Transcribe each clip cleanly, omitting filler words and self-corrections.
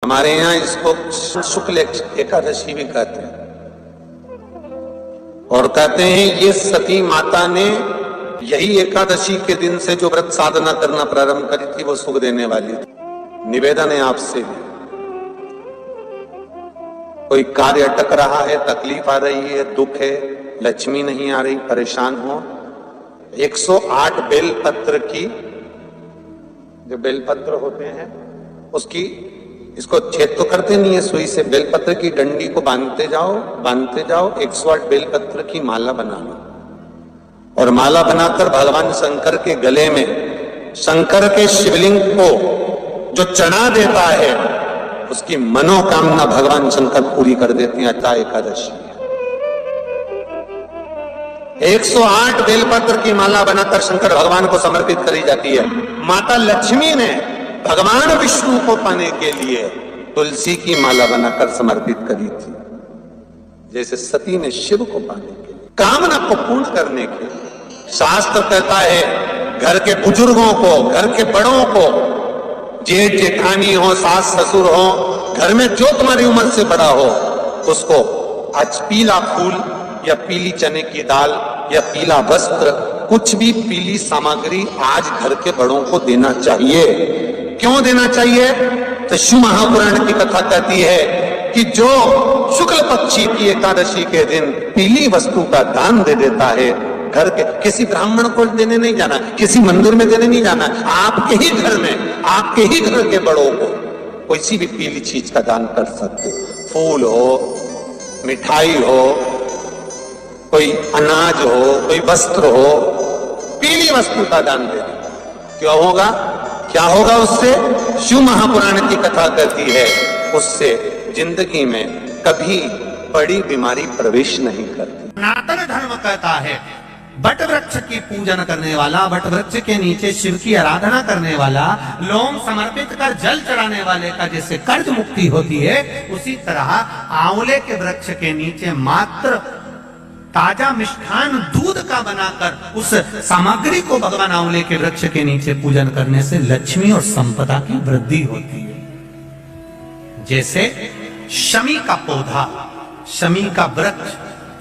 हमारे यहाँ इसको शुक्ल एकादशी भी कहते हैं, और कहते हैं ये सती माता ने यही एकादशी के दिन से जो व्रत साधना करना प्रारंभ करी थी वो सुख देने वाली थी। निवेदन है आपसे भी, कोई कार्य अटक रहा है, तकलीफ आ रही है, दुख है, लक्ष्मी नहीं आ रही, परेशान हो, 108 बेलपत्र की, जो बेलपत्र होते हैं उसकी, इसको छेद तो करते नहीं है सुई से, बेलपत्र की डंडी को बांधते जाओ 108 बेलपत्र की माला बना लो, और माला बनाकर भगवान शंकर के गले में, शंकर के शिवलिंग को जो चढ़ा देता है उसकी मनोकामना भगवान शंकर पूरी कर देते हैं। अट्ठा एकादशी 108 बेलपत्र की माला बनाकर शंकर भगवान को समर्पित करी जाती है। माता लक्ष्मी ने भगवान विष्णु को पाने के लिए तुलसी की माला बनाकर समर्पित करी थी, जैसे सती ने शिव को पाने के लिए, कामना को पूर्ण करने के लिए। शास्त्र कहता है घर के बुजुर्गों को, घर के बड़ों को, जेठ जेठानी हो, सास ससुर हो, घर में जो तुम्हारी उम्र से बड़ा हो, उसको आज पीला फूल या पीली चने की दाल या पीला वस्त्र, कुछ भी पीली सामग्री आज घर के बड़ों को देना चाहिए। क्यों देना चाहिए? तो शिव महापुराण की कथा कहती है कि जो शुक्ल पक्षी की एकादशी के दिन पीली वस्तु का दान दे देता है, घर के किसी ब्राह्मण को देने नहीं जाना, किसी मंदिर में देने नहीं जाना, आपके ही घर में, आपके ही घर के बड़ों को कोई भी पीली चीज का दान कर सकते। फूल हो, मिठाई हो, कोई अनाज हो, कोई वस्त्र हो, पीली वस्तु का दान दे दे। क्यों होगा? क्या होगा उससे? शिव महापुराण की कथा कहती है उससे जिंदगी में कभी बड़ी बीमारी प्रवेश नहीं करती। सनातन धर्म कहता है बट वृक्ष की पूजन करने वाला, बट वृक्ष के नीचे शिव की आराधना करने वाला, लोम समर्पित कर जल चढ़ाने वाले का जैसे कर्ज मुक्ति होती है, उसी तरह आंवले के वृक्ष के नीचे मात्र ताजा मिष्ठान दूध का बनाकर उस सामग्री को भगवान आंवले के वृक्ष के नीचे पूजन करने से लक्ष्मी और संपदा की वृद्धि होती है। जैसे शमी का पौधा, शमी का वृक्ष,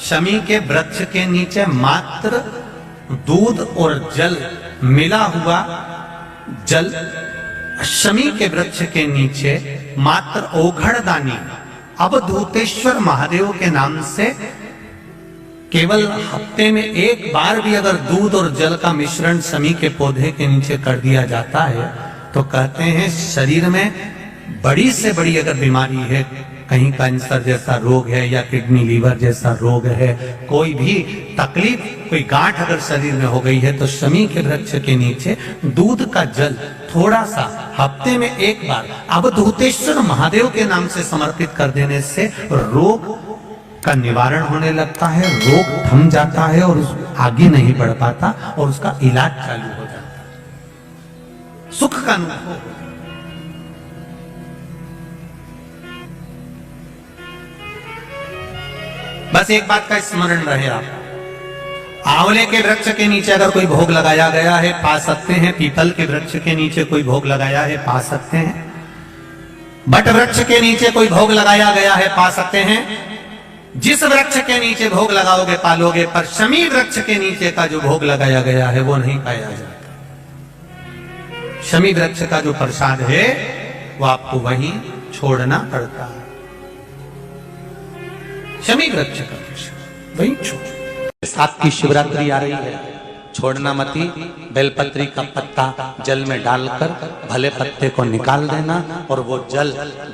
शमी के वृक्ष के नीचे मात्र दूध और जल मिला हुआ जल, शमी के वृक्ष के नीचे मात्र ओघड़दानी अवधूतेश्वर महादेव के नाम से केवल हफ्ते में एक बार भी अगर दूध और जल का मिश्रण शमी के पौधे के नीचे कर दिया जाता है तो कहते हैं शरीर में बड़ी से बड़ी अगर बीमारी है, कहीं कैंसर जैसा रोग है या किडनी लीवर जैसा रोग है, कोई भी तकलीफ, कोई गांठ अगर शरीर में हो गई है, तो शमी के वृक्ष के नीचे दूध का जल थोड़ा सा हफ्ते में एक बार अवधूतेश्वर महादेव के नाम से समर्पित कर देने से रोग का निवारण होने लगता है, रोग थम जाता है और आगे नहीं बढ़ पाता और उसका इलाज चालू हो जाता है, सुख का अनुभव। बस एक बात का स्मरण रहे, आप आंवले के वृक्ष के नीचे अगर कोई भोग लगाया गया है पा सकते हैं, पीपल के वृक्ष के नीचे कोई भोग लगाया है पा सकते हैं, बट वृक्ष के नीचे कोई भोग लगाया गया है पा सकते हैं। जिस वृक्ष के नीचे भोग लगाओगे पालोगे, पर शमी वृक्ष के नीचे का जो भोग लगाया गया है वो नहीं पाया जाता। शमी वृक्ष का जो प्रसाद है वो आपको वहीं छोड़ना पड़ता है। शमी वृक्ष का प्रसाद वहीं छोड़। साथ की शिवरात्रि आ रही है, छोड़ना मती, बेलपत्री का पत्ता जल में डालकर भले पत्ते को निकाल देना, और वो जल,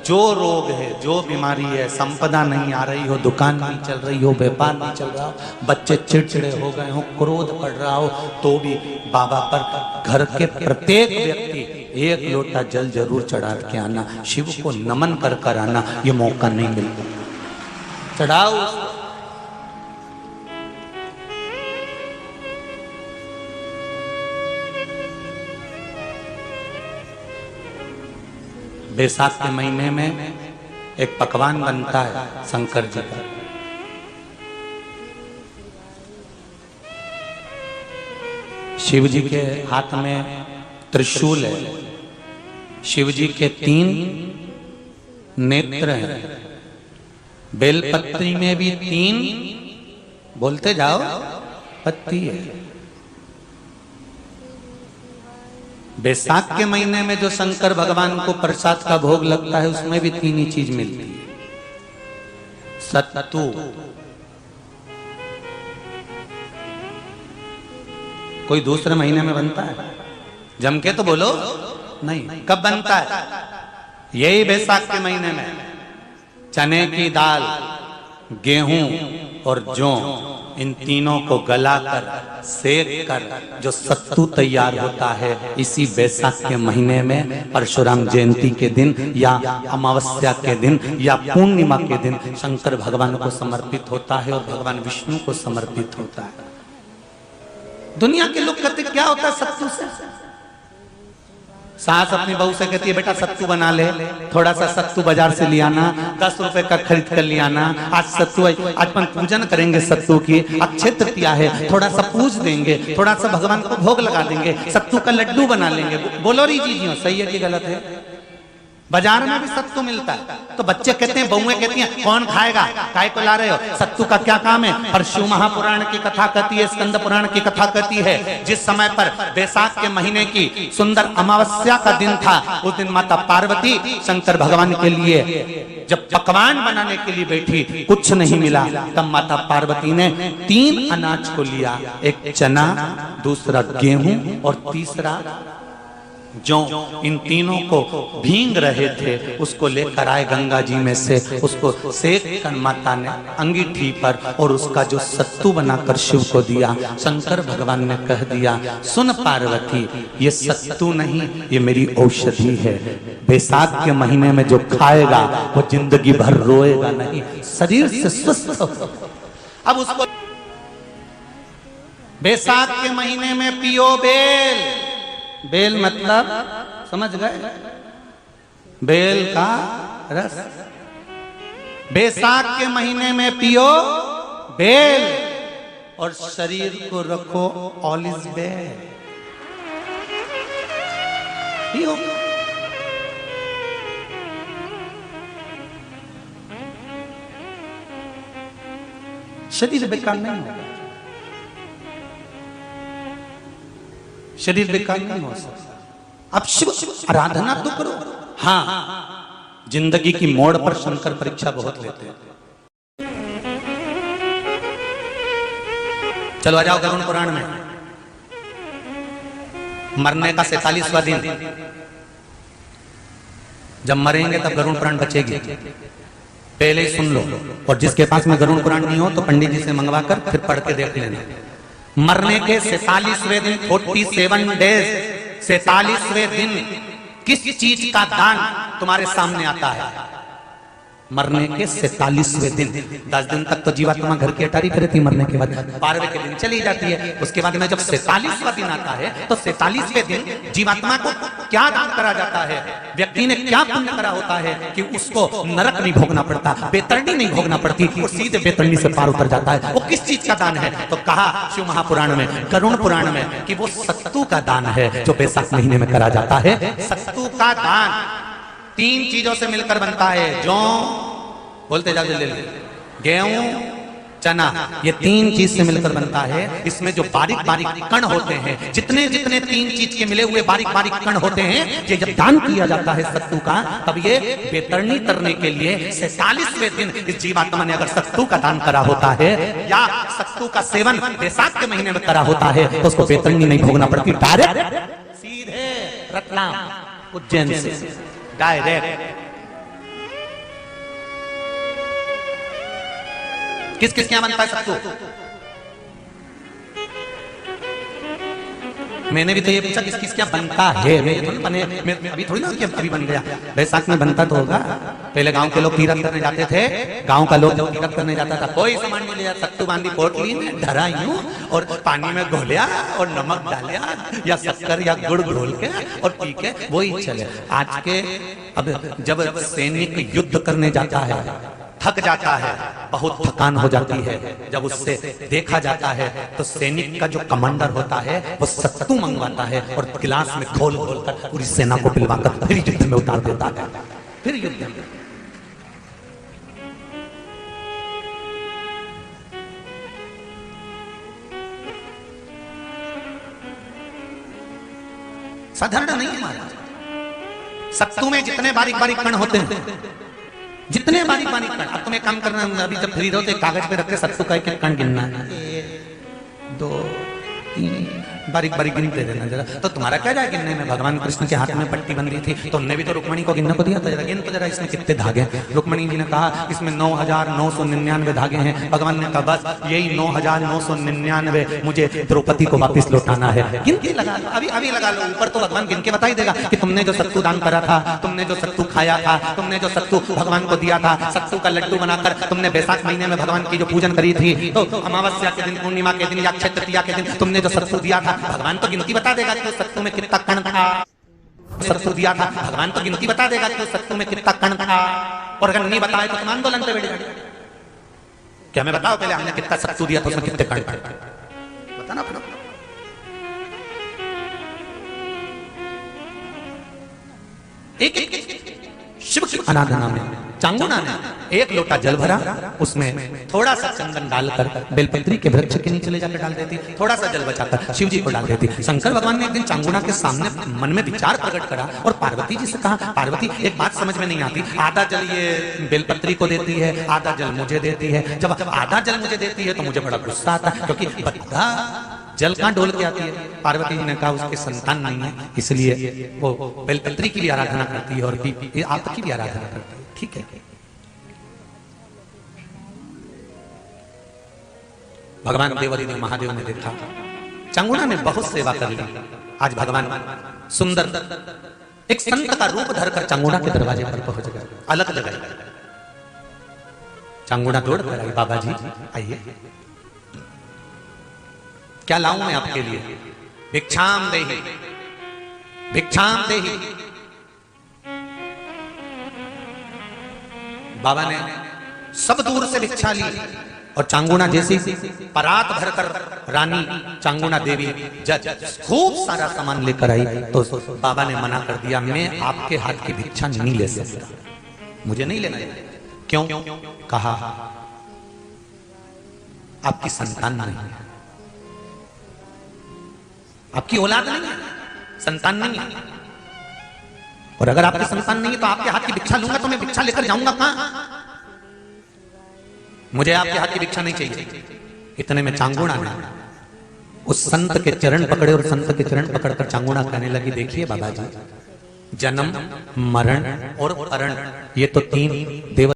जो रोग है, जो बीमारी है, संपदा नहीं आ रही हो, दुकान नहीं चल रही हो, व्यापार नहीं चल रहा हो, बच्चे चिड़चिड़े हो गए हो, क्रोध पड़ रहा हो, तो भी बाबा पर घर के प्रत्येक व्यक्ति एक लोटा जल जरूर चढ़ा के आना, शिव को नमन कर कर आना। ये मौका नहीं मिलता, चढ़ाओ। बैसाख के महीने में एक पकवान बनता है शंकर जी का, शिव जी के हाथ में त्रिशूल है, शिव जी के 3 नेत्र हैं। बेलपत्री में भी 3, बोलते जाओ, पत्ती है। बैसाख के महीने में जो शंकर भगवान को प्रसाद का भोग लगता है उसमें भी 3 ही चीज मिलती है। सत्तू, कोई दूसरे महीने में बनता है? जम के तो बोलो नहीं। कब बनता है? यही बैसाख के महीने में। चने की दाल, गेहूं और जौ, इन तीनों को गलाकर सेक कर जो सत्तू तैयार होता है, इसी बैसाख के महीने में परशुराम जयंती के दिन या अमावस्या के दिन या पूर्णिमा के दिन शंकर भगवान को समर्पित होता है और भगवान विष्णु को समर्पित होता है। दुनिया के लोग कहते क्या होता है सत्तू से? सास अपनी बहू से कहती है बेटा सत्तू बना ले, थोड़ा सा सत्तू बाजार से ले आना, 10 रुपए का खरीद कर ले आना। आज सत्तू, आज अपन पूजन करेंगे सत्तू की, अक्षय तृतीया है, थोड़ा सा पूज देंगे, थोड़ा सा भगवान को भोग लगा देंगे, सत्तू का लड्डू बना लेंगे। बोलो री जी, सही है कि गलत है? बाजार में भी सत्तू मिलता है तो बच्चे कहते हैं, बहुएं कहती हैं कौन खाएगा, काय को ला रहे हो, सत्तू का क्या काम है? और शिव महापुराण की कथा कहती है, स्कंद पुराण की कथा कहती है, जिस समय पर बैसाख के महीने की सुंदर अमावस्या का दिन था, उस दिन माता पार्वती शंकर भगवान के लिए जब पकवान बनाने के लिए बैठी, कुछ नहीं मिला, तब माता पार्वती ने 3 अनाज को लिया, एक चना, दूसरा गेहूं और तीसरा जो। इन तीनों को भींग रहे थे, उसको लेकर आए गंगा जी में से, उसको सेक कर माता ने अंगीठी पर और उसका जो सत्तू बनाकर शिव को दिया। शंकर भगवान ने कह दिया, सुन पार्वती, ये सत्तू नहीं, ये मेरी औषधि है। बैसाख के महीने में जो खाएगा वो जिंदगी भर रोएगा नहीं, शरीर से स्वस्थ हो। अब उसको बैसाख के महीने में पियो बेल। बेल मतलब समझ गए? बेल का रस। बैसाख के महीने में पियो बेल और शरीर को रखो ऑलिव बेल। पियो। शरीर बेकार नहीं होगा, शरीर बेकार नहीं हो सकता। अब शिव आराधना तो करो। हाँ, जिंदगी की मोड़ पर शंकर परीक्षा बहुत लेते हैं। चलो आ जाओ गरुड़ पुराण में। मरने का 47वां दिन, जब मरेंगे तब गरुड़ पुराण बचेगी, पहले ही सुन लो। और जिसके पास में गरुड़ पुराण नहीं हो तो पंडित जी से मंगवा कर फिर पढ़ के देख लेना। मरने के 47वें दिन, 47 डेज, 47वें दिन किस चीज का दान तुम्हारे सामने आता है? मरने के 47वें दिन। 10 दिन तक तो जीवात्मा घर की अटारी करती, मरने के बाद 12वें के दिन चली जाती है। उसके बाद में जब 47वां दिन आता है तो 47वें दिन जीवात्मा को क्या दान करा जाता है? व्यक्ति ने क्या पुण्य करा होता है कि उसको नरक नहीं भोगना पड़ता, बेतरणी नहीं भोगना पड़ती, वो सीधे बेतरणी से पार उतर जाता है। वो किस चीज का दान है? तो कहा शिव महापुराण में, गरुड़ पुराण में, कि वो सत्तू का दान है जो बैसाख महीने में करा जाता है। सत्तू का दान 3 चीजों से मिलकर बनता है। जौ, बोलते जाओ जल्दी, गेहूं, चना, ये 3 चीज से मिलकर बनता है। इसमें जो बारीक बारीक कण होते हैं, जितने जितने 3 चीज के मिले हुए बारीक बारीक कण होते हैं, ये जब दान किया जाता है सत्तू का, तब ये बेतरणी तरने के लिए 47वें दिन इस जीवात्मा ने अगर सत्तू का दान करा होता है या सत्तू का सेवन बैसाख के महीने में करा होता है तो उसको बेतरणी नहीं भोगना पड़ती, डायरेक्ट सीधे रतलाम उज्जैन से डायरेक्ट। किस किस क्या बनता है सत्तू? मैंने भी तो ये पूछा किस किस क्या बनता है। मैं अभी थोड़ी ना कि अभी बन गया, बैसाख में बनता तो होगा। पहले गांव के लोग तीरथ करने जाते थे, गांव का लोग जब तीरथ करने जाता था कोई सामान नहीं लिया, सत्तू बांधी पोटली में धरा यूं और पानी में घोलिया और नमक डालिया या शक्कर या गुड़ घोल के और पी के वही चले। आज के अब जब सैनिक युद्ध करने जाता है, थक जाता है, बहुत थकान हो जाती है, जब उससे देखा जाता है तो सैनिक का जो कमांडर होता है वो सत्तू मंगवाता है और गिलास में खोल खोल कर पूरी सेना को पिलवाकर फिर युद्ध में उतार देता है। फिर युद्ध में साधारण नहीं है महाराज। सत्तू में जितने बारीक बारीक कण होते हैं, जितने बारीक बारीक कण, अब तुम्हें काम करना, अभी जब फ्री रहो तो कागज पे रख के सत्तू का एक कण गिनना है, 1 2 3 बारीक बारीक गिनते रहना जरा। तो तुम्हारा क्या जाए गिनने में? भगवान कृष्ण के हाथ में पट्टी बंधी थी तो उनने भी तो रुक्मणी को गिनने को दिया था, जरा गिन तो जरा इसमें कितने धागे। रुक्मणी जी ने कहा इसमें 9,999 धागे हैं। भगवान ने कहा बस यही 9,999 मुझे द्रौपदी को वापस लौटाना है। गिनती लगा लो, अभी अभी लगा लो। ऊपर तो भगवान गिन के बता ही देगा कि तुमने जो सत्तू दान करा था, तुमने जो सत्तू खाया था, तुमने जो सत्तू भगवान को दिया था, सत्तू का लड्डू बनाकर तुमने बैसाख महीने में भगवान की जो पूजन करी थी, तो अमावस्या के दिन, पूर्णिमा के दिन या अक्षय तृतीया के दिन तुमने जो सत्तू दिया था, भगवान तो गिनती बता देगा कि उस सत्तू में कितना कण था। सत्तू दिया था, भगवान तो गिनती बता देगा कि उस सत्तू में कितना कण था। और अगर नहीं बताए तो तुम आंदोलन पे बैठ जाओ, क्या मैं बताओ पहले हमने कितना सत्तू दिया था, उसमें कितने कण थे, बताना पड़ा। एक शिव की आराधना में चांगुना ने 1 लोटा जल भरा, उसमें थोड़ा सा चंदन डालकर बेलपत्री के वृक्ष के नीचे ले जाकर डाल देती, थोड़ा सा जल बचाकर शिव जी को डाल देती। शंकर भगवान ने एक दिन चांगुना के सामने मन में विचार प्रकट करा और पार्वती जी से कहा, पार्वती एक बात समझ में नहीं आती, आधा जल ये बेलपत्री को देती है, आधा जल मुझे देती है। जब आधा जल मुझे देती है तो मुझे बड़ा गुस्सा आता है, क्योंकि बद्धा जल कहां डोल के आती है। पार्वती जी ने कहा उसके संतान नहीं है, इसलिए वो बेलपत्री की भी आराधना करती है और आपकी भी आराधना करती है। ठीक है, भगवान देवादिदेव महादेव ने देखा चांगुना ने बहुत सेवा कर ली। आज भगवान सुंदर एक संत का रूप धरकर चांगुना के दरवाजे पर पहुंच गए, अलग जगह। चांगुना दौड़ कर आई, बाबा जी आइए, क्या लाऊं मैं आपके लिए? भिक्षाम देहि, भिक्षाम देहि। बाबा ने सब दूर से भिक्षा ली और चांगुना जैसी परात भरकर रानी चांगुना देवी जज खूब सारा सामान लेकर आई, तो बाबा ने मना कर दिया, मैं आपके हाथ की भिक्षा नहीं ले सकता, मुझे नहीं लेना। क्यों? कहा आपकी संतान नहीं है, आपकी औलाद नहीं है, संतान नहीं है। और अगर आपकी संतान नहीं है तो आपके हाथ की भिक्षा लूंगा तो मैं भिक्षा लेकर जाऊंगा कहां? मुझे आपके हाथ की भिक्षा नहीं चाहिए। इतने में चांगुना ने उस संत के चरण पकड़े और संत के चरण पकड़कर चांगुना कहने लगी, देखिए बाबा जी, जन्म, मरण और परण ये तो 3 देव